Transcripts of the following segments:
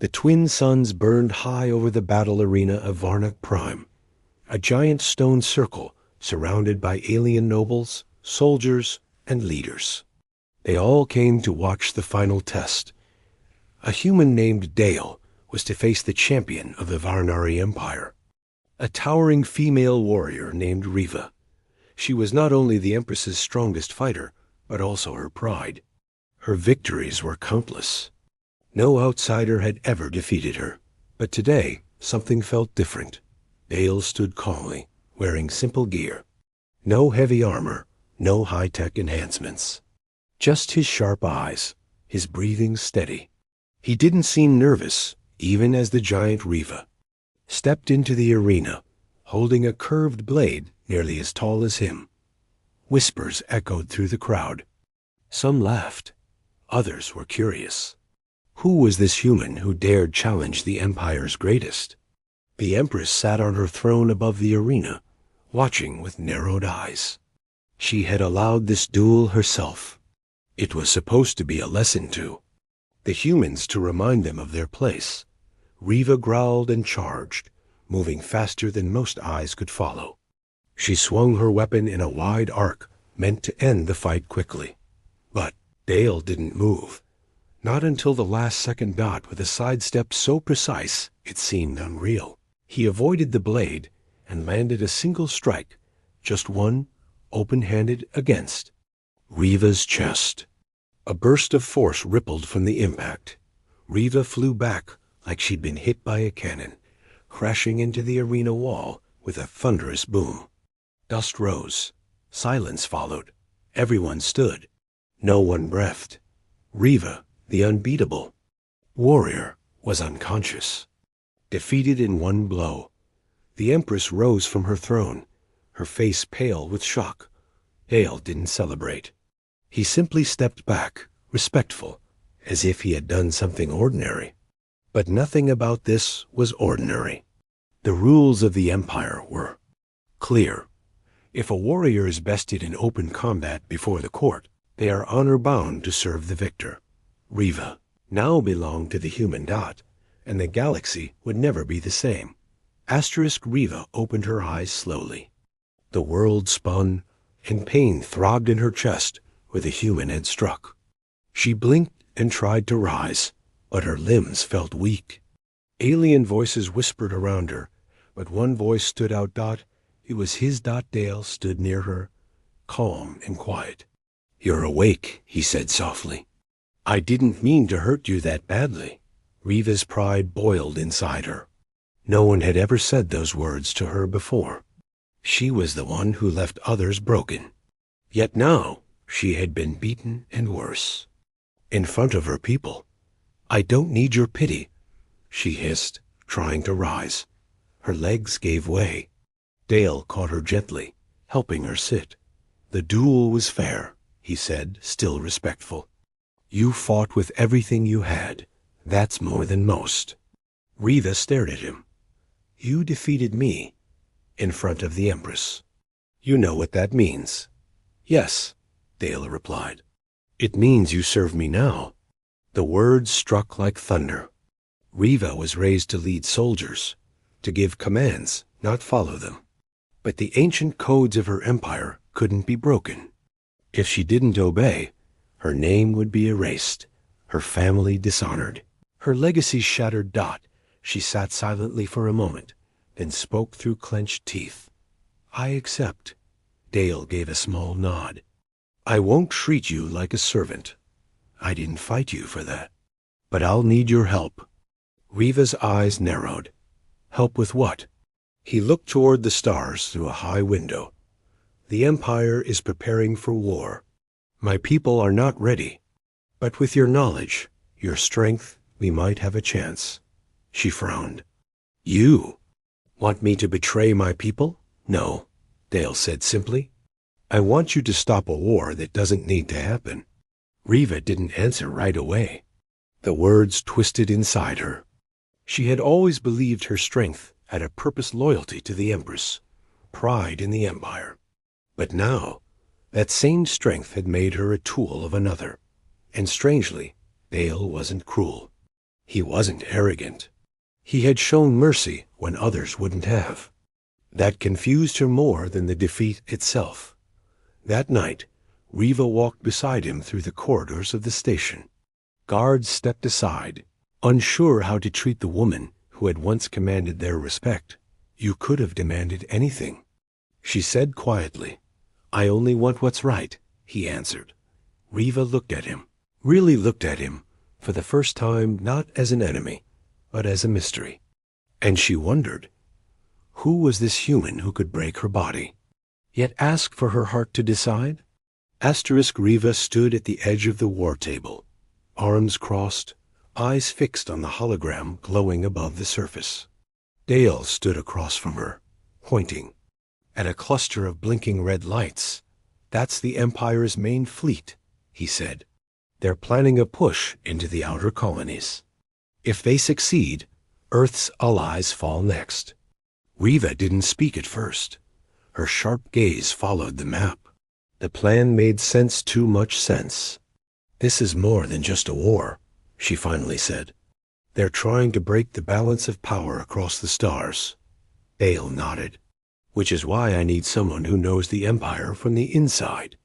The twin suns burned high over the battle arena of Varnak Prime, a giant stone circle surrounded by alien nobles, soldiers, and leaders. They all came to watch the final test. A human named Dale was to face the champion of the Varnari Empire, a towering female warrior named Riva. She was not only the Empress's strongest fighter, but also her pride. Her victories were countless. No outsider had ever defeated her, but today something felt different. Dale stood calmly, wearing simple gear. No heavy armor, no high-tech enhancements. Just his sharp eyes, his breathing steady. He didn't seem nervous, even as the giant Riva stepped into the arena, holding a curved blade nearly as tall as him. Whispers echoed through the crowd. Some laughed. Others were curious. Who was this human who dared challenge the Empire's greatest? The Empress sat on her throne above the arena, watching with narrowed eyes. She had allowed this duel herself. It was supposed to be a lesson to the humans, to remind them of their place. Riva growled and charged, moving faster than most eyes could follow. She swung her weapon in a wide arc, meant to end the fight quickly. But Dale didn't move. Not until the last second dot, with a sidestep so precise it seemed unreal. He avoided the blade and landed a single strike, just one, open-handed, against Riva's chest. A burst of force rippled from the impact. Riva flew back like she'd been hit by a cannon, crashing into the arena wall with a thunderous boom. Dust rose. Silence followed. Everyone stood. No one breathed. Riva, the unbeatable warrior, was unconscious, defeated in one blow. The Empress rose from her throne, her face pale with shock. Dale didn't celebrate. He simply stepped back, respectful, as if he had done something ordinary. But nothing about this was ordinary. The rules of the Empire were clear. If a warrior is bested in open combat before the court, they are honor-bound to serve the victor. Riva now belonged to the human dot, and the galaxy would never be the same. Asterisk Riva opened her eyes slowly. The world spun, and pain throbbed in her chest where the human had struck. She blinked and tried to rise, but her limbs felt weak. Alien voices whispered around her, but one voice stood out. It was his. Dale stood near her, calm and quiet. "You're awake," he said softly. "I didn't mean to hurt you that badly." Riva's pride boiled inside her. No one had ever said those words to her before. She was the one who left others broken. Yet now she had been beaten and worse. In front of her people. "I don't need your pity," she hissed, trying to rise. Her legs gave way. Dale caught her gently, helping her sit. "The duel was fair," he said, still respectful. "You fought with everything you had. That's more than most." Riva stared at him. "You defeated me in front of the Empress. You know what that means." "Yes," Dale replied. "It means you serve me now." The words struck like thunder. Riva was raised to lead soldiers, to give commands, not follow them. But the ancient codes of her empire couldn't be broken. If she didn't obey, her name would be erased, her family dishonored, her legacy shattered. She sat silently for a moment, then spoke through clenched teeth. "I accept." Dale gave a small nod. "I won't treat you like a servant. I didn't fight you for that. But I'll need your help." Riva's eyes narrowed. "Help with what?" He looked toward the stars through a high window. "The Empire is preparing for war. My people are not ready. But with your knowledge, your strength, we might have a chance." She frowned. "You want me to betray my people?" "No," Dale said simply. "I want you to stop a war that doesn't need to happen." Riva didn't answer right away. The words twisted inside her. She had always believed her strength had a purpose: loyalty to the Empress, pride in the Empire. But now, that same strength had made her a tool of another. And strangely, Dale wasn't cruel. He wasn't arrogant. He had shown mercy when others wouldn't have. That confused her more than the defeat itself. That night, Riva walked beside him through the corridors of the station. Guards stepped aside, unsure how to treat the woman who had once commanded their respect. "You could have demanded anything," she said quietly. "I only want what's right," he answered. Riva looked at him, really looked at him, for the first time not as an enemy, but as a mystery. And she wondered, who was this human who could break her body, yet ask for her heart to decide? Riva stood at the edge of the war table, arms crossed, eyes fixed on the hologram glowing above the surface. Dale stood across from her, pointing at a cluster of blinking red lights. "That's the Empire's main fleet," he said. "They're planning a push into the outer colonies. If they succeed, Earth's allies fall next." Riva didn't speak at first. Her sharp gaze followed the map. The plan made sense, too much sense. "This is more than just a war," she finally said. "They're trying to break the balance of power across the stars." Dale nodded. "Which is why I need someone who knows the Empire from the inside."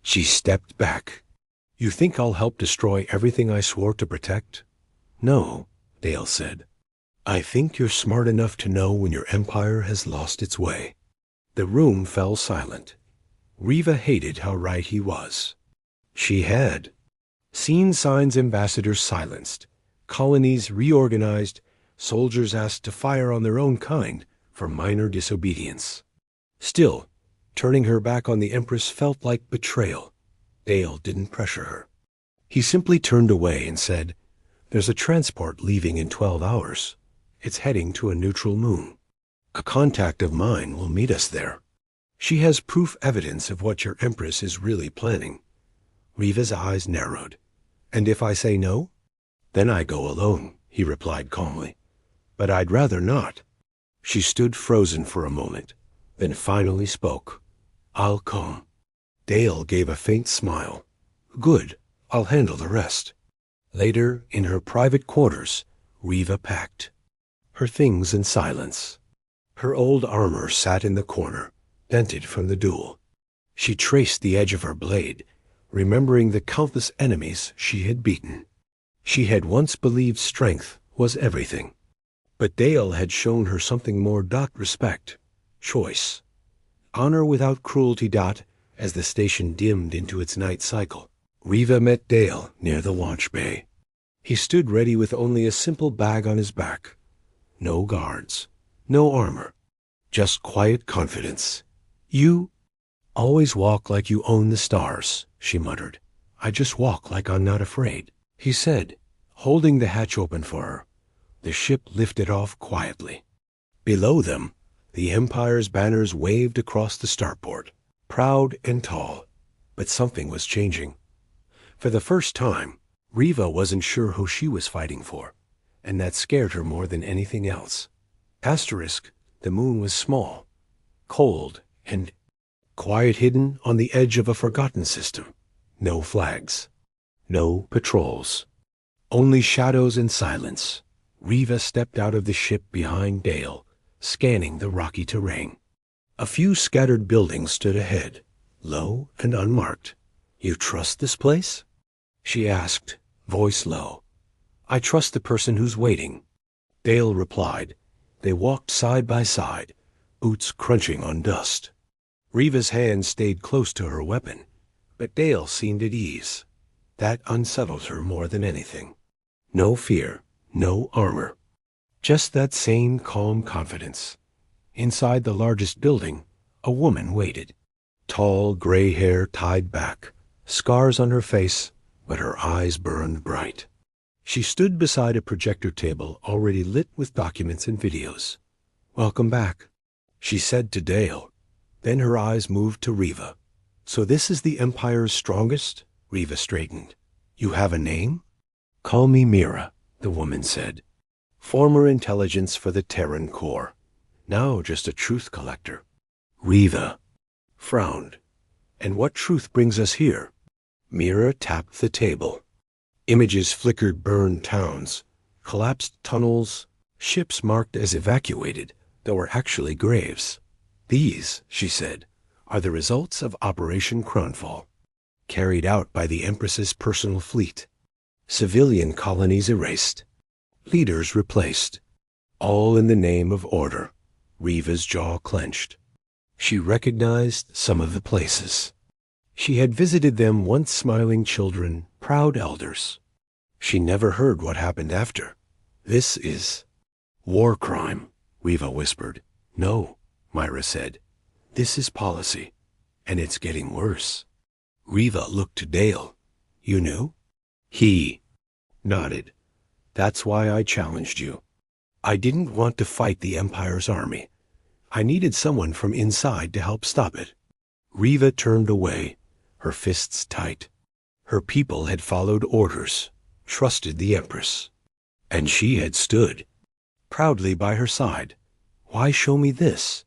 She stepped back. "You think I'll help destroy everything I swore to protect?" "No," Dale said. "I think you're smart enough to know when your empire has lost its way." The room fell silent. Riva hated how right he was. She had seen signs ambassadors silenced, colonies reorganized, soldiers asked to fire on their own kind for minor disobedience. Still, turning her back on the Empress felt like betrayal. Dale didn't pressure her. He simply turned away and said, "There's a transport leaving in 12 hours. It's heading to a neutral moon. A contact of mine will meet us there. She has proof evidence of what your Empress is really planning." Riva's eyes narrowed. "And if I say no?" "Then I go alone," he replied calmly. "But I'd rather not." She stood frozen for a moment, then finally spoke. "I'll come." Dale gave a faint smile. "Good. I'll handle the rest." Later, in her private quarters, Riva packed her things in silence. Her old armor sat in the corner, dented from the duel. She traced the edge of her blade, remembering the countless enemies she had beaten. She had once believed strength was everything. But Dale had shown her something more. Respect, choice, honor without cruelty. As the station dimmed into its night cycle, Riva met Dale near the launch bay. He stood ready with only a simple bag on his back. No guards, no armor, just quiet confidence. "You always walk like you own the stars," she muttered. "I just walk like I'm not afraid," he said, holding the hatch open for her. The ship lifted off quietly. Below them, the Empire's banners waved across the starport, proud and tall. But something was changing. For the first time, Riva wasn't sure who she was fighting for, and that scared her more than anything else. The moon was small, cold, and quiet, hidden on the edge of a forgotten system. No flags, no patrols, only shadows and silence. Riva stepped out of the ship behind Dale, scanning the rocky terrain. A few scattered buildings stood ahead, low and unmarked. "You trust this place?" she asked, voice low. "I trust the person who's waiting," Dale replied. They walked side by side, boots crunching on dust. Riva's hand stayed close to her weapon, but Dale seemed at ease. That unsettled her more than anything. No fear, no armor, just that same calm confidence. Inside the largest building, a woman waited. Tall, gray hair tied back, scars on her face, but her eyes burned bright. She stood beside a projector table already lit with documents and videos. "Welcome back," she said to Dale. Then her eyes moved to Riva. "So this is the Empire's strongest?" Riva straightened. "You have a name?" "Call me Mira," the woman said. "Former intelligence for the Terran Corps. Now just a truth collector." Riva frowned. "And what truth brings us here?" Mira tapped the table. Images flickered burned towns, collapsed tunnels, ships marked as evacuated that were actually graves. These, she said, are the results of Operation Kronfall, carried out by the Empress's personal fleet. Civilian colonies erased, leaders replaced, all in the name of order. Riva's jaw clenched. She recognized some of the places. She had visited them, once smiling children, proud elders. She never heard what happened after. This is war crime, Riva whispered. No, Myra said. This is policy, and it's getting worse. Riva looked to Dale. You knew? He nodded. That's why I challenged you. I didn't want to fight the Empire's army. I needed someone from inside to help stop it. Riva turned away, her fists tight. Her people had followed orders, trusted the Empress. And she had stood proudly by her side. Why show me this?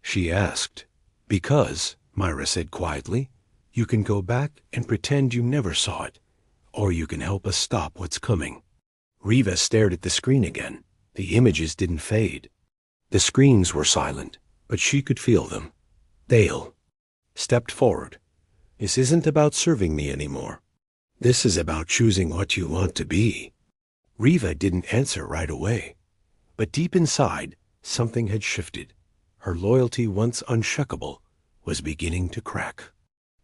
She asked. Because, Myra said quietly, you can go back and pretend you never saw it, or you can help us stop what's coming. Riva stared at the screen again. The images didn't fade. The screens were silent, but she could feel them. Dale stepped forward. This isn't about serving me anymore. This is about choosing what you want to be. Riva didn't answer right away, but deep inside, something had shifted. Her loyalty, once unshakable, was beginning to crack.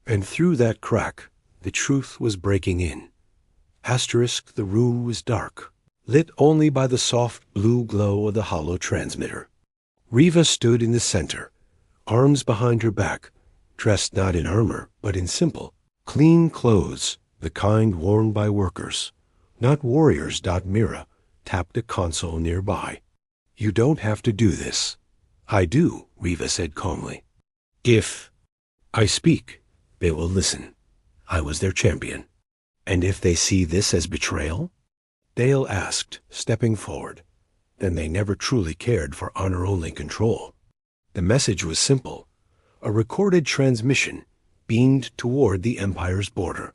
And through that crack, the truth was breaking in. Asterisk, the room was dark, lit only by the soft blue glow of the hollow transmitter. Riva stood in the center, arms behind her back, dressed not in armor, but in simple, clean clothes, the kind worn by workers, not warriors. Mira tapped a console nearby. You don't have to do this. I do, Riva said calmly. If I speak, they will listen. I was their champion. And if they see this as betrayal? Dale asked, stepping forward. Then they never truly cared for honor-only control. The message was simple. A recorded transmission beamed toward the Empire's border.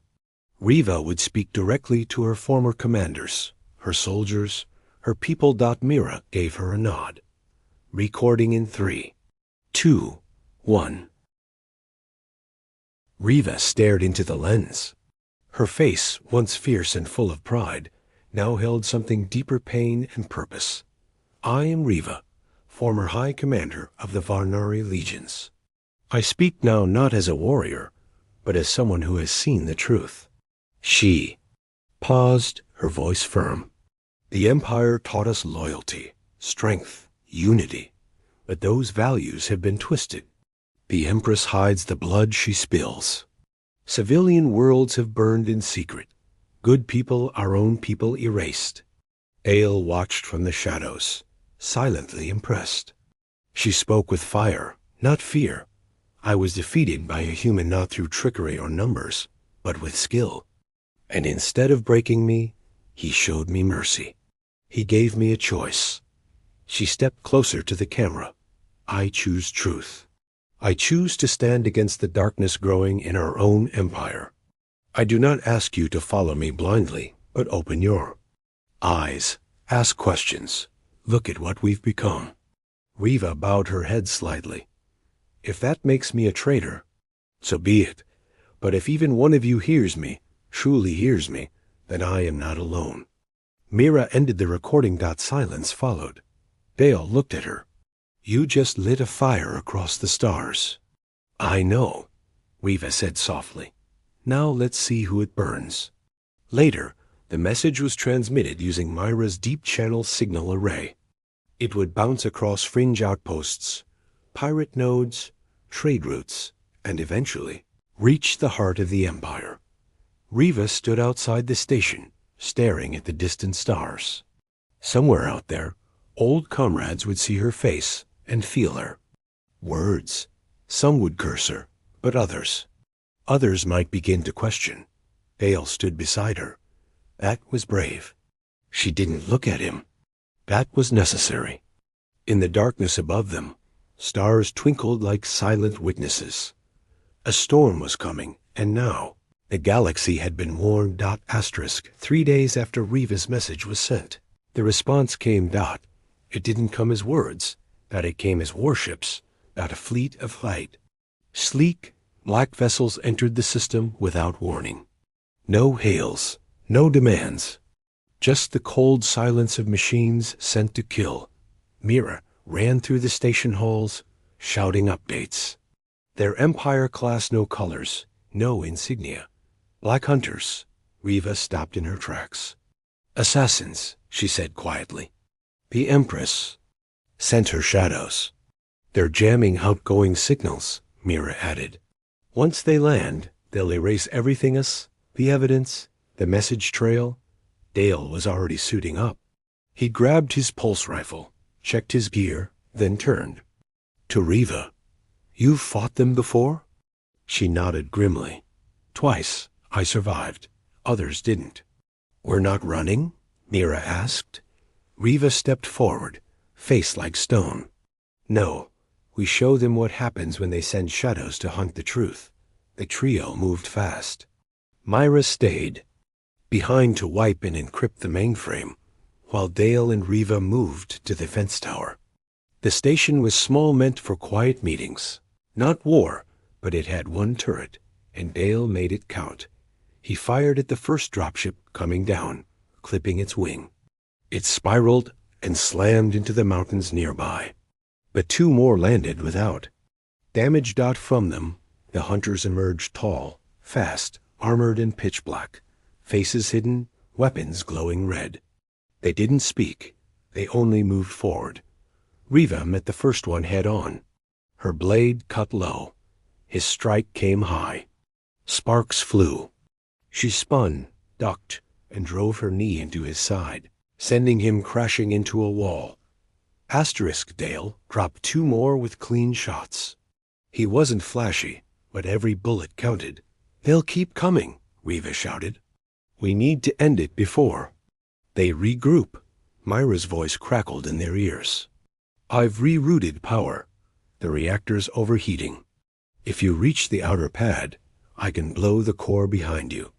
Riva would speak directly to her former commanders, her soldiers, her people. Mira gave her a nod. Recording in 3, 2, 1. Riva stared into the lens. Her face, once fierce and full of pride, now held something deeper: pain and purpose. I am Riva, former High Commander of the Varnari Legions. I speak now not as a warrior, but as someone who has seen the truth. She paused, her voice firm. The Empire taught us loyalty, strength, unity, but those values have been twisted. The Empress hides the blood she spills. Civilian worlds have burned in secret. Good people, our own people, erased. Ale watched from the shadows, silently impressed. She spoke with fire, not fear. I was defeated by a human not through trickery or numbers, but with skill. And instead of breaking me, he showed me mercy. He gave me a choice. She stepped closer to the camera. I choose truth. I choose to stand against the darkness growing in our own empire. I do not ask you to follow me blindly, but open your eyes. Ask questions. Look at what we've become. Riva bowed her head slightly. If that makes me a traitor, so be it. But if even one of you hears me, truly hears me, then I am not alone. Mira ended the recording. Silence followed. Dale looked at her. You just lit a fire across the stars. I know, Riva said softly. Now let's see who it burns. Later, the message was transmitted using Myra's deep channel signal array. It would bounce across fringe outposts, pirate nodes, trade routes, and eventually reach the heart of the Empire. Riva stood outside the station, staring at the distant stars. Somewhere out there, old comrades would see her face and feel her. Words. Some would curse her, but others might begin to question. Dale stood beside her. That was brave. She didn't look at him. That was necessary. In the darkness above them, stars twinkled like silent witnesses. A storm was coming, and now the galaxy had been warned. 3 days after Riva's message was sent. The response came, It didn't come as words, it came as warships, a fleet of light. Sleek, black vessels entered the system without warning. No hails, no demands. Just the cold silence of machines sent to kill. Mira ran through the station halls, shouting updates. Their Empire-class no colors, no insignia. Like hunters, Riva stopped in her tracks. Assassins, she said quietly. The Empress sent her shadows. They're jamming outgoing signals, Mira added. Once they land, they'll erase everything the evidence, the message trail. Dale was already suiting up. He grabbed his pulse rifle, checked his gear, then turned. To Riva. You've fought them before? She nodded grimly. Twice, I survived. Others didn't. We're not running? Mira asked. Riva stepped forward, face like stone. No, we show them what happens when they send shadows to hunt the truth. The trio moved fast. Myra stayed, behind to wipe and encrypt the mainframe, while Dale and Riva moved to the fence tower. The station was small, meant for quiet meetings. Not war, but it had one turret, and Dale made it count. He fired at the first dropship coming down, clipping its wing. It spiraled and slammed into the mountains nearby. But two more landed without. Damaged out from them, the hunters emerged tall, fast, armored and pitch black, faces hidden, weapons glowing red. They didn't speak. They only moved forward. Riva met the first one head on. Her blade cut low. His strike came high. Sparks flew. She spun, ducked, and drove her knee into his side, sending him crashing into a wall. Dale dropped two more with clean shots. He wasn't flashy, but every bullet counted. They'll keep coming, Riva shouted. We need to end it before. They regroup. Myra's voice crackled in their ears. I've rerouted power. The reactor's overheating. If you reach the outer pad, I can blow the core behind you.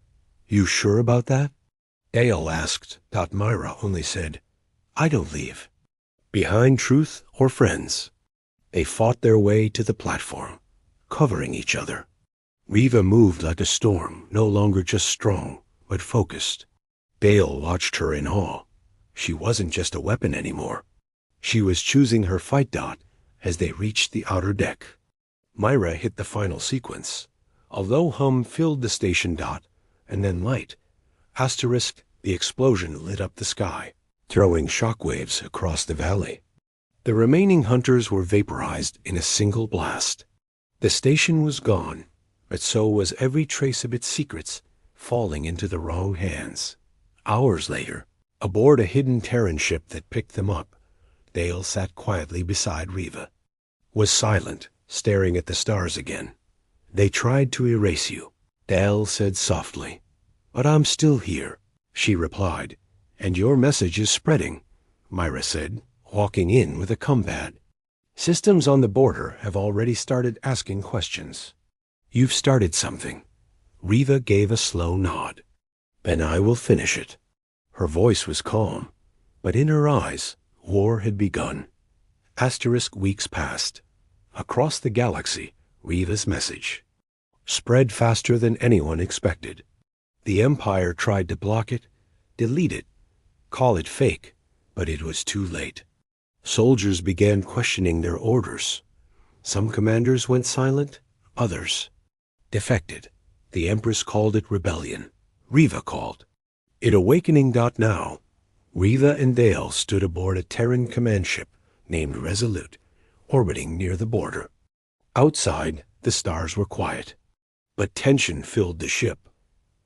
You sure about that? Dale asked. Myra only said, I don't leave. Behind truth or friends. They fought their way to the platform, covering each other. Riva moved like a storm, no longer just strong, but focused. Dale watched her in awe. She wasn't just a weapon anymore. She was choosing her fight. As they reached the outer deck, Myra hit the final sequence. A low hum filled the station. And then light. The explosion lit up the sky, throwing shockwaves across the valley. The remaining hunters were vaporized in a single blast. The station was gone, but so was every trace of its secrets, falling into the wrong hands. Hours later, aboard a hidden Terran ship that picked them up, Dale sat quietly beside Riva. Was silent, staring at the stars again. They tried to erase you, Dale said softly. But I'm still here, she replied. And your message is spreading, Myra said, walking in with a compad. Systems on the border have already started asking questions. You've started something. Riva gave a slow nod. Then I will finish it. Her voice was calm, but in her eyes, war had begun. Weeks passed. Across the galaxy, Riva's message spread faster than anyone expected. The Empire tried to block it, delete it, call it fake, but it was too late. Soldiers began questioning their orders. Some commanders went silent, others defected. The Empress called it rebellion. Riva called it awakening. Now, Riva and Dale stood aboard a Terran command ship named Resolute, orbiting near the border. Outside, the stars were quiet, but tension filled the ship.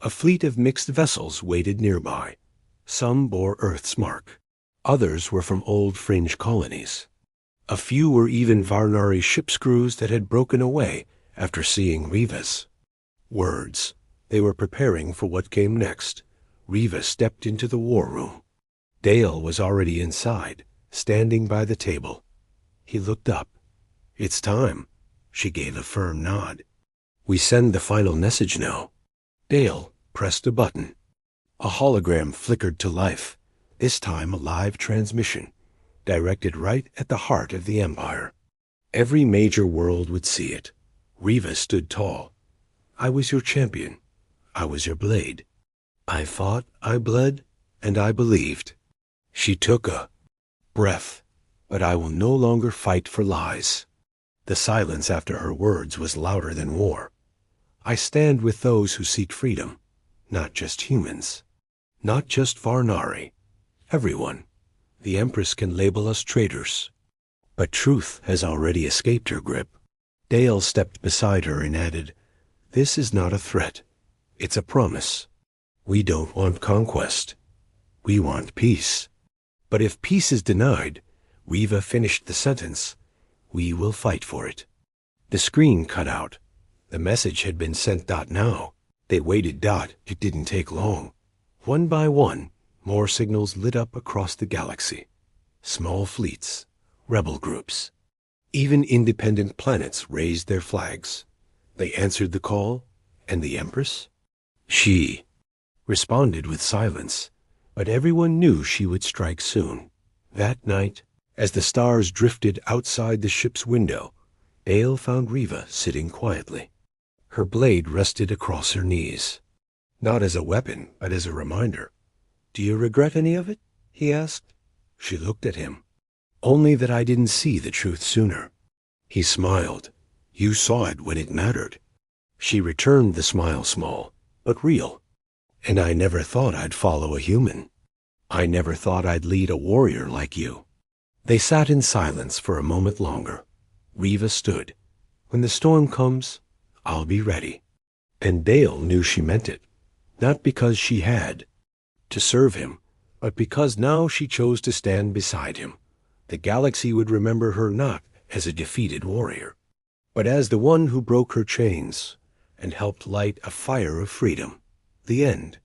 A fleet of mixed vessels waited nearby. Some bore Earth's mark. Others were from old fringe colonies. A few were even Varnari ship's crews that had broken away after seeing Riva's words. They were preparing for what came next. Riva stepped into the war room. Dale was already inside, standing by the table. He looked up. It's time. She gave a firm nod. We send the final message now. Dale pressed a button. A hologram flickered to life. this time a live transmission, directed right at the heart of the Empire. Every major world would see it. Riva stood tall. I was your champion. I was your blade. I fought, I bled, and I believed. She took a breath. But I will no longer fight for lies. The silence after her words was louder than war. I stand with those who seek freedom, not just humans, not just Varnari. Everyone. The Empress can label us traitors. But truth has already escaped her grip. Dale stepped beside her and added, This is not a threat. It's a promise. We don't want conquest. We want peace. But if peace is denied, Riva finished the sentence, we will fight for it. The screen cut out. The message had been sent. Now. They waited. It didn't take long. One by one, more signals lit up across the galaxy. Small fleets, rebel groups. Even independent planets raised their flags. They answered the call, and the Empress? She responded with silence, but everyone knew she would strike soon. That night, as the stars drifted outside the ship's window, Dale found Riva sitting quietly. Her blade rested across her knees. Not as a weapon, but as a reminder. Do you regret any of it? He asked. She looked at him. Only that I didn't see the truth sooner. He smiled. You saw it when it mattered. She returned the smile, small, but real. And I never thought I'd follow a human. I never thought I'd lead a warrior like you. They sat in silence for a moment longer. Riva stood. When the storm comes, I'll be ready. And Dale knew she meant it, not because she had to serve him, but because now she chose to stand beside him. The galaxy would remember her not as a defeated warrior, but as the one who broke her chains and helped light a fire of freedom. The end.